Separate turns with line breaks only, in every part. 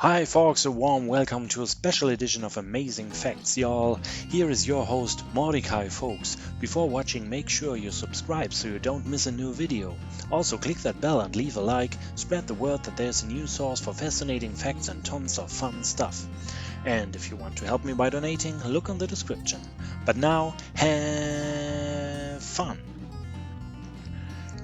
Hi folks, a warm welcome to a special edition of Amazing Facts, y'all. Here is your host Mordecai Ffolkes. Before watching, make sure you subscribe so you don't miss a new video. Also click that bell and leave a like, spread the word that there's a new source for fascinating facts and tons of fun stuff. And if you want to help me by donating, look in the description. But now, have fun!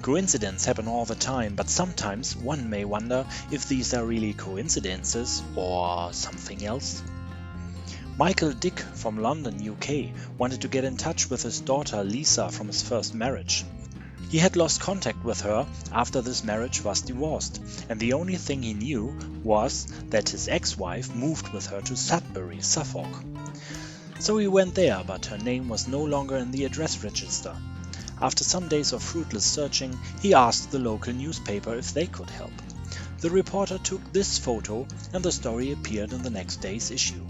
Coincidences happen all the time, but sometimes one may wonder if these are really coincidences or something else. Michael Dick from London, UK, wanted to get in touch with his daughter Lisa from his first marriage. He had lost contact with her after this marriage was divorced, and the only thing he knew was that his ex-wife moved with her to Sudbury, Suffolk. So he went there, but her name was no longer in the address register. After some days of fruitless searching, he asked the local newspaper if they could help. The reporter took this photo, and the story appeared in the next day's issue.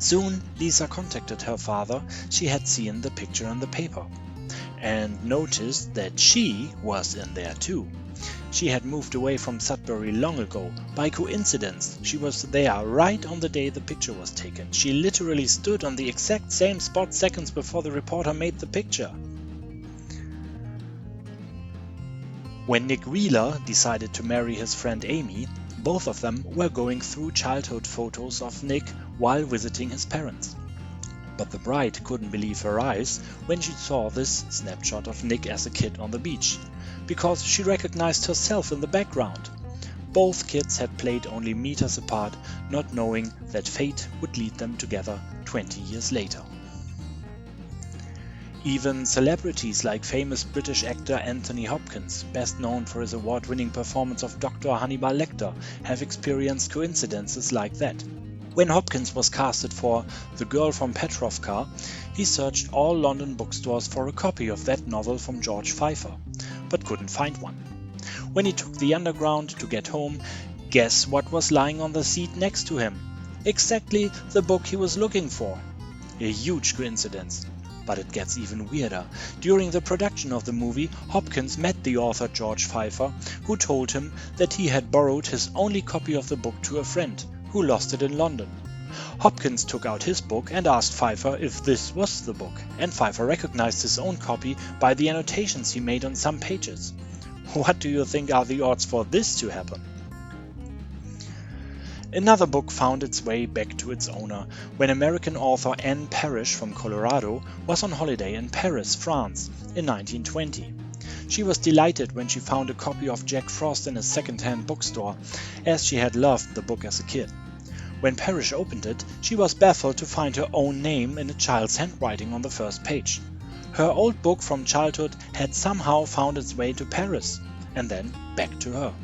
Soon, Lisa contacted her father. She had seen the picture in the paper and noticed that she was in there too. She had moved away from Sudbury long ago. By coincidence, she was there right on the day the picture was taken. She literally stood on the exact same spot seconds before the reporter made the picture. When Nick Wheeler decided to marry his friend Amy, both of them were going through childhood photos of Nick while visiting his parents. But the bride couldn't believe her eyes when she saw this snapshot of Nick as a kid on the beach, because she recognized herself in the background. Both kids had played only meters apart, not knowing that fate would lead them together 20 years later. Even celebrities like famous British actor Anthony Hopkins, best known for his award-winning performance of Dr. Hannibal Lecter, have experienced coincidences like that. When Hopkins was casted for The Girl from Petrovka, he searched all London bookstores for a copy of that novel from George Pfeiffer, but couldn't find one. When he took the Underground to get home, guess what was lying on the seat next to him? Exactly the book he was looking for. A huge coincidence. But it gets even weirder. During the production of the movie, Hopkins met the author George Pfeiffer, who told him that he had borrowed his only copy of the book to a friend, who lost it in London. Hopkins took out his book and asked Pfeiffer if this was the book, and Pfeiffer recognized his own copy by the annotations he made on some pages. What do you think are the odds for this to happen? Another book found its way back to its owner when American author Anne Parrish from Colorado was on holiday in Paris, France in 1920. She was delighted when she found a copy of Jack Frost in a second-hand bookstore, as she had loved the book as a kid. When Parrish opened it, she was baffled to find her own name in a child's handwriting on the first page. Her old book from childhood had somehow found its way to Paris, and then back to her.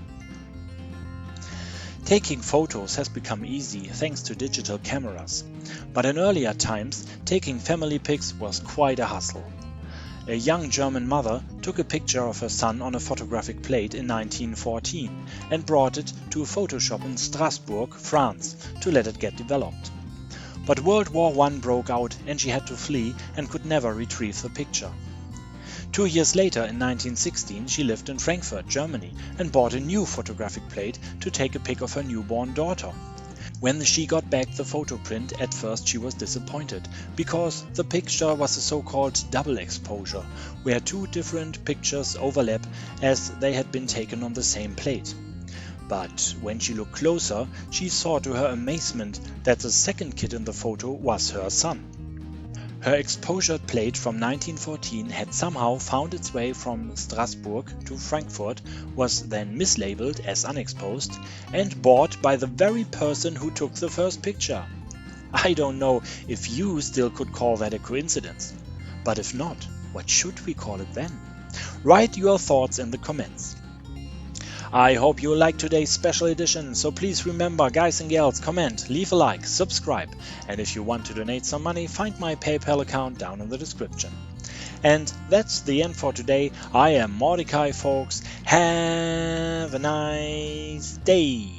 Taking photos has become easy thanks to digital cameras, but in earlier times, taking family pics was quite a hassle. A young German mother took a picture of her son on a photographic plate in 1914 and brought it to a photo shop in Strasbourg, France, to let it get developed. But World War I broke out and she had to flee and could never retrieve the picture. 2 years later, in 1916, she lived in Frankfurt, Germany, and bought a new photographic plate to take a pic of her newborn daughter. When she got back the photo print, at first she was disappointed, because the picture was a so-called double exposure, where two different pictures overlap as they had been taken on the same plate. But when she looked closer, she saw to her amazement that the second kid in the photo was her son. Her exposure plate from 1914 had somehow found its way from Strasbourg to Frankfurt, was then mislabeled as unexposed, and bought by the very person who took the first picture. I don't know if you still could call that a coincidence. But if not, what should we call it then? Write your thoughts in the comments. I hope you liked today's special edition, so please remember, guys and gals, comment, leave a like, subscribe, and if you want to donate some money, find my PayPal account down in the description. And that's the end for today. I am Mordecai Ffolkes. Have a nice day.